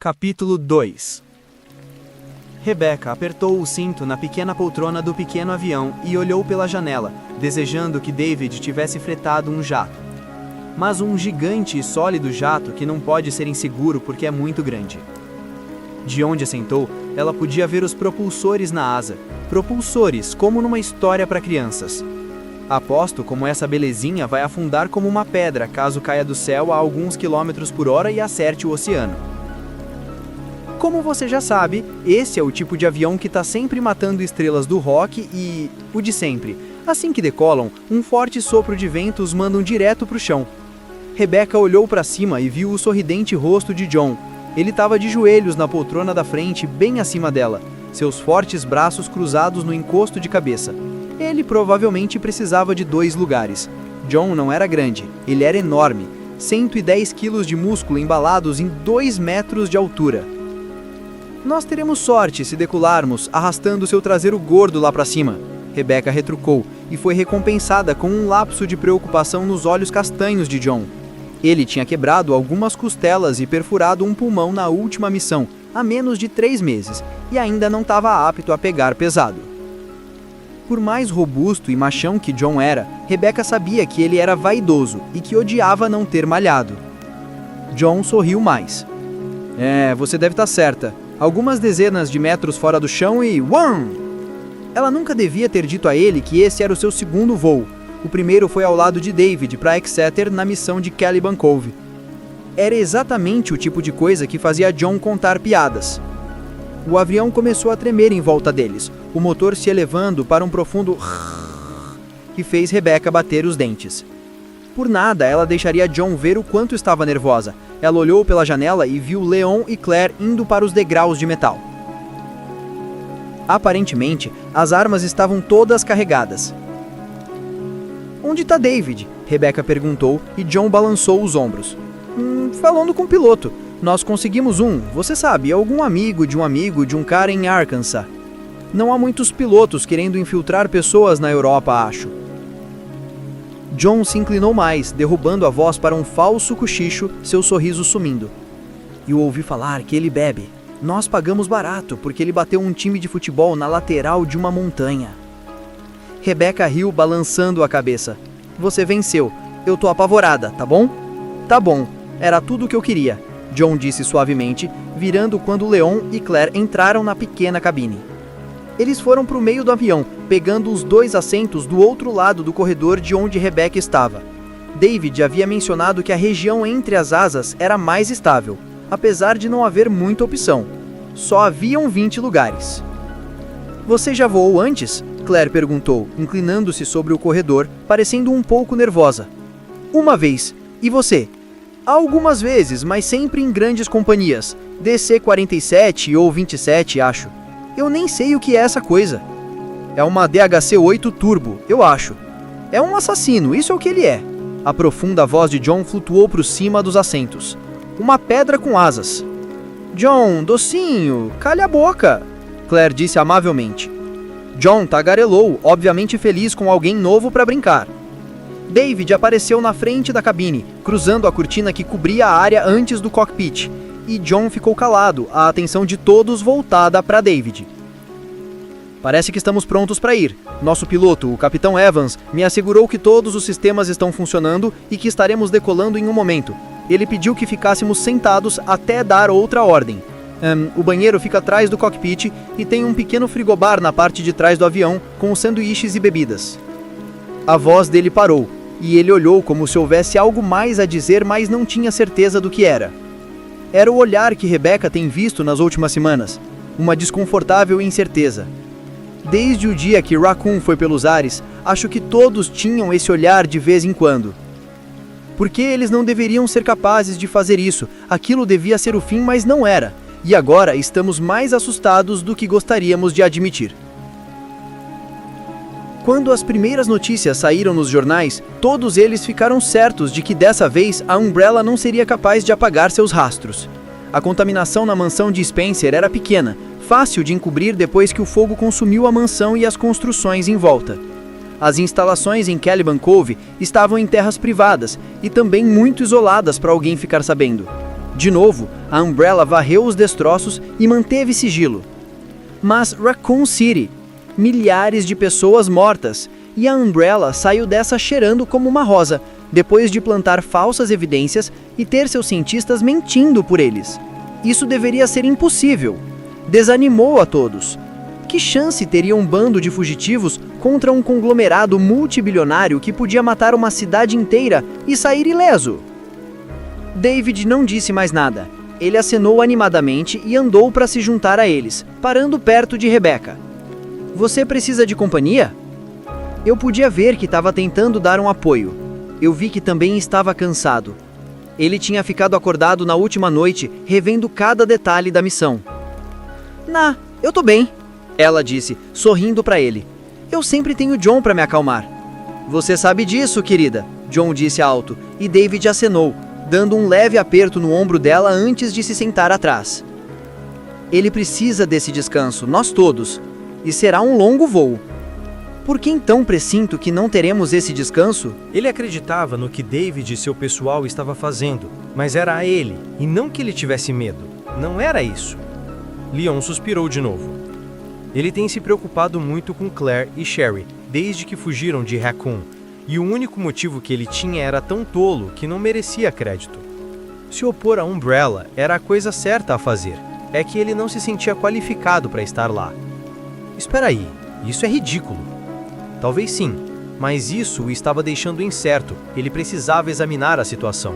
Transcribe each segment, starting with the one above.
Capítulo 2. Rebecca apertou o cinto na pequena poltrona do pequeno avião e olhou pela janela, desejando que David tivesse fretado um jato. Mas um gigante e sólido jato que não pode ser inseguro porque é muito grande. De onde assentou, ela podia ver os propulsores na asa. Propulsores, como numa história para crianças. Aposto como essa belezinha vai afundar como uma pedra caso caia do céu a alguns quilômetros por hora e acerte o oceano. Como você já sabe, esse é o tipo de avião que está sempre matando estrelas do rock e... o de sempre. Assim que decolam, um forte sopro de vento os mandam direto para o chão. Rebecca olhou para cima e viu o sorridente rosto de John. Ele estava de joelhos na poltrona da frente, bem acima dela, seus fortes braços cruzados no encosto de cabeça. Ele provavelmente precisava de 2 lugares. John não era grande, ele era enorme, 110 quilos de músculo embalados em 2 metros de altura. Nós teremos sorte se decolarmos, arrastando seu traseiro gordo lá para cima, Rebecca retrucou, e foi recompensada com um lapso de preocupação nos olhos castanhos de John. Ele tinha quebrado algumas costelas e perfurado um pulmão na última missão, há menos de 3 meses, e ainda não estava apto a pegar pesado. Por mais robusto e machão que John era, Rebecca sabia que ele era vaidoso e que odiava não ter malhado. John sorriu mais. Você deve estar certa. Algumas dezenas de metros fora do chão e... Uam! Ela nunca devia ter dito a ele que esse era o seu segundo voo. O primeiro foi ao lado de David para Exeter na missão de Caliban Cove. Era exatamente o tipo de coisa que fazia John contar piadas. O avião começou a tremer em volta deles, o motor se elevando para um profundo que fez Rebecca bater os dentes. Por nada ela deixaria John ver o quanto estava nervosa. Ela olhou pela janela e viu Leon e Claire indo para os degraus de metal. Aparentemente, as armas estavam todas carregadas. Onde está David? Rebecca perguntou e John balançou os ombros. Falando com o piloto. Nós conseguimos você sabe, algum amigo de um cara em Arkansas. Não há muitos pilotos querendo infiltrar pessoas na Europa, acho. John se inclinou mais, derrubando a voz para um falso cochicho, seu sorriso sumindo. Eu ouvi falar que ele bebe. Nós pagamos barato, porque ele bateu um time de futebol na lateral de uma montanha. Rebecca riu, balançando a cabeça. Você venceu. Eu tô apavorada, tá bom? Tá bom. Era tudo o que eu queria, John disse suavemente, virando quando Leon e Claire entraram na pequena cabine. Eles foram para o meio do avião, pegando os 2 assentos do outro lado do corredor de onde Rebecca estava. David havia mencionado que a região entre as asas era mais estável, apesar de não haver muita opção. Só haviam 20 lugares. Você já voou antes? Claire perguntou, inclinando-se sobre o corredor, parecendo um pouco nervosa. Uma vez. E você? Algumas vezes, mas sempre em grandes companhias. DC-47 ou 27, acho. Eu nem sei o que é essa coisa. É uma DHC-8 Turbo, eu acho. É um assassino, isso é o que ele é. A profunda voz de John flutuou por cima dos assentos. Uma pedra com asas. John, docinho, calha a boca, Claire disse amavelmente. John tagarelou, obviamente feliz com alguém novo para brincar. David apareceu na frente da cabine, cruzando a cortina que cobria a área antes do cockpit, e John ficou calado, a atenção de todos voltada para David. Parece que estamos prontos para ir. Nosso piloto, o Capitão Evans, me assegurou que todos os sistemas estão funcionando e que estaremos decolando em um momento. Ele pediu que ficássemos sentados até dar outra ordem. O banheiro fica atrás do cockpit e tem um pequeno frigobar na parte de trás do avião com sanduíches e bebidas. A voz dele parou, e ele olhou como se houvesse algo mais a dizer, mas não tinha certeza do que era. Era o olhar que Rebecca tem visto nas últimas semanas, uma desconfortável incerteza. Desde o dia que Raccoon foi pelos ares, acho que todos tinham esse olhar de vez em quando. Por que eles não deveriam ser capazes de fazer isso? Aquilo devia ser o fim, mas não era. E agora estamos mais assustados do que gostaríamos de admitir. Quando as primeiras notícias saíram nos jornais, todos eles ficaram certos de que dessa vez a Umbrella não seria capaz de apagar seus rastros. A contaminação na mansão de Spencer era pequena, fácil de encobrir depois que o fogo consumiu a mansão e as construções em volta. As instalações em Caliban Cove estavam em terras privadas e também muito isoladas para alguém ficar sabendo. De novo, a Umbrella varreu os destroços e manteve sigilo. Mas Raccoon City, milhares de pessoas mortas, e a Umbrella saiu dessa cheirando como uma rosa, depois de plantar falsas evidências e ter seus cientistas mentindo por eles. Isso deveria ser impossível. Desanimou a todos. Que chance teria um bando de fugitivos contra um conglomerado multibilionário que podia matar uma cidade inteira e sair ileso? David não disse mais nada. Ele acenou animadamente e andou para se juntar a eles, parando perto de Rebecca. Você precisa de companhia? Eu podia ver que estava tentando dar um apoio. Eu vi que também estava cansado. Ele tinha ficado acordado na última noite, revendo cada detalhe da missão. Eu tô bem, ela disse, sorrindo para ele. Eu sempre tenho John para me acalmar. Você sabe disso, querida, John disse alto, e David acenou, dando um leve aperto no ombro dela antes de se sentar atrás. Ele precisa desse descanso, nós todos, e será um longo voo. Por que então pressinto que não teremos esse descanso? Ele acreditava no que David e seu pessoal estava fazendo, mas era a ele, e não que ele tivesse medo. Não era isso. Leon suspirou de novo. Ele tem se preocupado muito com Claire e Sherry, desde que fugiram de Raccoon, e o único motivo que ele tinha era tão tolo que não merecia crédito. Se opor à Umbrella era a coisa certa a fazer, é que ele não se sentia qualificado para estar lá. Espera aí, isso é ridículo. Talvez sim, mas isso o estava deixando incerto, ele precisava examinar a situação.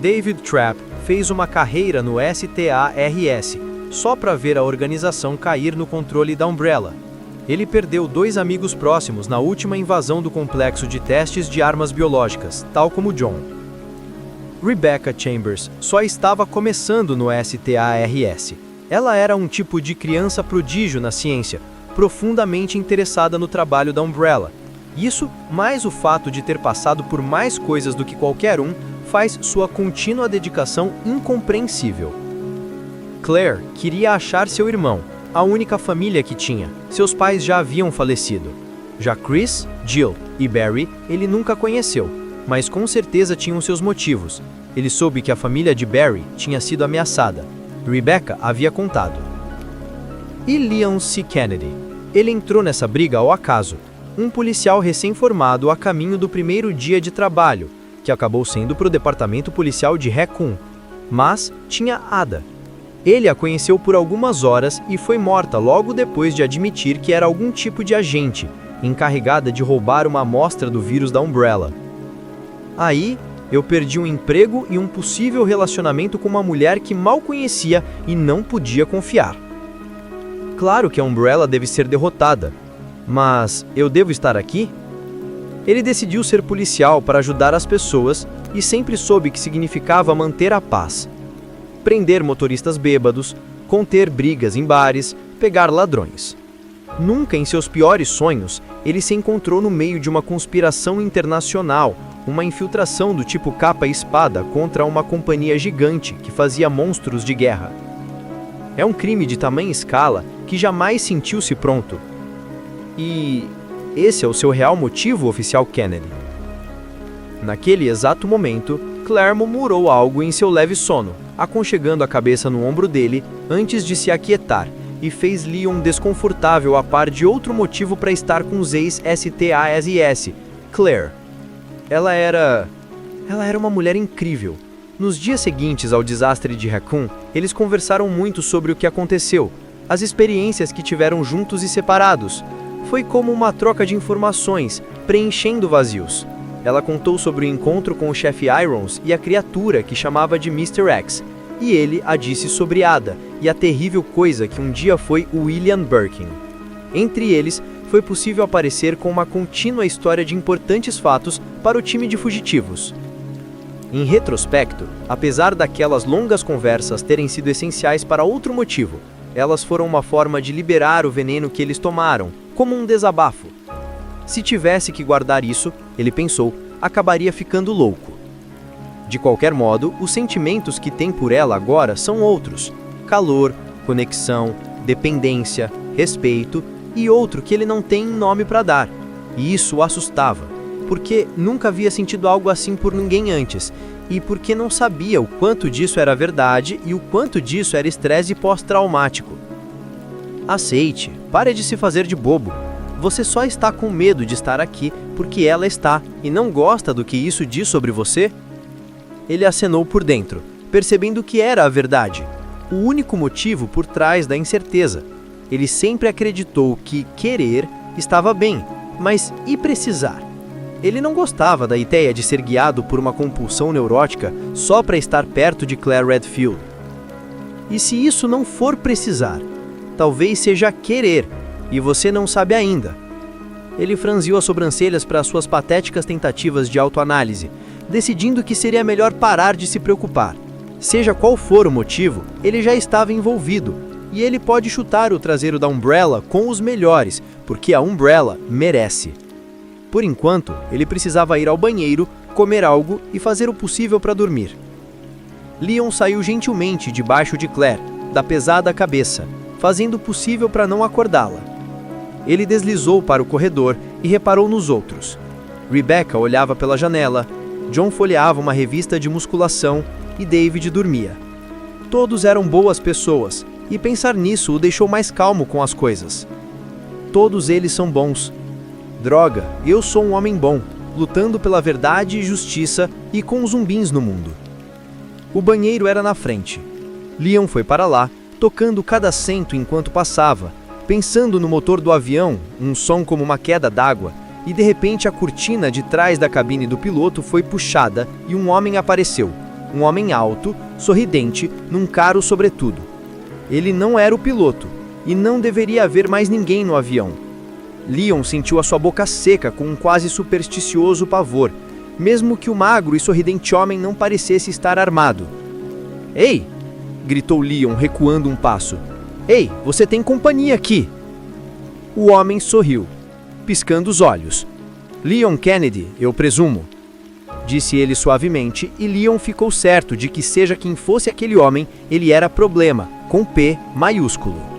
David Trapp fez uma carreira no STARS, só para ver a organização cair no controle da Umbrella. Ele perdeu 2 amigos próximos na última invasão do complexo de testes de armas biológicas, tal como John. Rebecca Chambers só estava começando no STARS. Ela era um tipo de criança prodígio na ciência, profundamente interessada no trabalho da Umbrella. Isso, mais o fato de ter passado por mais coisas do que qualquer um, faz sua contínua dedicação incompreensível. Claire queria achar seu irmão, a única família que tinha. Seus pais já haviam falecido. Já Chris, Jill e Barry ele nunca conheceu, mas com certeza tinham seus motivos. Ele soube que a família de Barry tinha sido ameaçada. Rebecca havia contado. E Leon C. Kennedy? Ele entrou nessa briga ao acaso. Um policial recém-formado a caminho do primeiro dia de trabalho, que acabou sendo para o departamento policial de Raccoon. Mas tinha Ada. Ele a conheceu por algumas horas e foi morta logo depois de admitir que era algum tipo de agente, encarregada de roubar uma amostra do vírus da Umbrella. Aí, eu perdi um emprego e um possível relacionamento com uma mulher que mal conhecia e não podia confiar. Claro que a Umbrella deve ser derrotada, mas eu devo estar aqui? Ele decidiu ser policial para ajudar as pessoas e sempre soube que significava manter a paz. Prender motoristas bêbados, conter brigas em bares, pegar ladrões. Nunca em seus piores sonhos, ele se encontrou no meio de uma conspiração internacional, uma infiltração do tipo capa e espada contra uma companhia gigante que fazia monstros de guerra. É um crime de tamanha escala que jamais sentiu-se pronto. E esse é o seu real motivo, oficial Kennedy? Naquele exato momento, Claire murmurou algo em seu leve sono, aconchegando a cabeça no ombro dele antes de se aquietar, e fez Leon desconfortável a par de outro motivo para estar com os ex-STARS, Claire. Ela era uma mulher incrível. Nos dias seguintes ao desastre de Raccoon, eles conversaram muito sobre o que aconteceu, as experiências que tiveram juntos e separados. Foi como uma troca de informações, preenchendo vazios. Ela contou sobre o encontro com o chefe Irons e a criatura que chamava de Mr. X, e ele a disse sobre Ada e a terrível coisa que um dia foi o William Birkin. Entre eles, foi possível aparecer com uma contínua história de importantes fatos para o time de fugitivos. Em retrospecto, apesar daquelas longas conversas terem sido essenciais para outro motivo, elas foram uma forma de liberar o veneno que eles tomaram, como um desabafo. Se tivesse que guardar isso, ele pensou, acabaria ficando louco. De qualquer modo, os sentimentos que tem por ela agora são outros: calor, conexão, dependência, respeito e outro que ele não tem nome para dar. E isso o assustava, porque nunca havia sentido algo assim por ninguém antes, e porque não sabia o quanto disso era verdade e o quanto disso era estresse pós-traumático. Aceite, pare de se fazer de bobo. Você só está com medo de estar aqui porque ela está e não gosta do que isso diz sobre você? Ele acenou por dentro, percebendo que era a verdade, o único motivo por trás da incerteza. Ele sempre acreditou que querer estava bem, mas e precisar? Ele não gostava da ideia de ser guiado por uma compulsão neurótica só para estar perto de Claire Redfield. E se isso não for precisar? Talvez seja querer, e você não sabe ainda. Ele franziu as sobrancelhas para suas patéticas tentativas de autoanálise, decidindo que seria melhor parar de se preocupar. Seja qual for o motivo, ele já estava envolvido, e ele pode chutar o traseiro da Umbrella com os melhores, porque a Umbrella merece. Por enquanto, ele precisava ir ao banheiro, comer algo e fazer o possível para dormir. Leon saiu gentilmente debaixo de Claire, da pesada cabeça, fazendo o possível para não acordá-la. Ele deslizou para o corredor e reparou nos outros. Rebecca olhava pela janela, John folheava uma revista de musculação e David dormia. Todos eram boas pessoas, e pensar nisso o deixou mais calmo com as coisas. Todos eles são bons. Droga, eu sou um homem bom, lutando pela verdade e justiça e com zumbis no mundo. O banheiro era na frente. Leon foi para lá, tocando cada assento enquanto passava, pensando no motor do avião, um som como uma queda d'água, e de repente a cortina de trás da cabine do piloto foi puxada e um homem apareceu. Um homem alto, sorridente, num caro sobretudo. Ele não era o piloto, e não deveria haver mais ninguém no avião. Leon sentiu a sua boca seca com um quase supersticioso pavor, mesmo que o magro e sorridente homem não parecesse estar armado. "Ei!" gritou Leon, recuando um passo. "Ei, você tem companhia aqui!" O homem sorriu, piscando os olhos. "Leon Kennedy, eu presumo", disse ele suavemente, e Leon ficou certo de que seja quem fosse aquele homem, ele era problema, com P maiúsculo.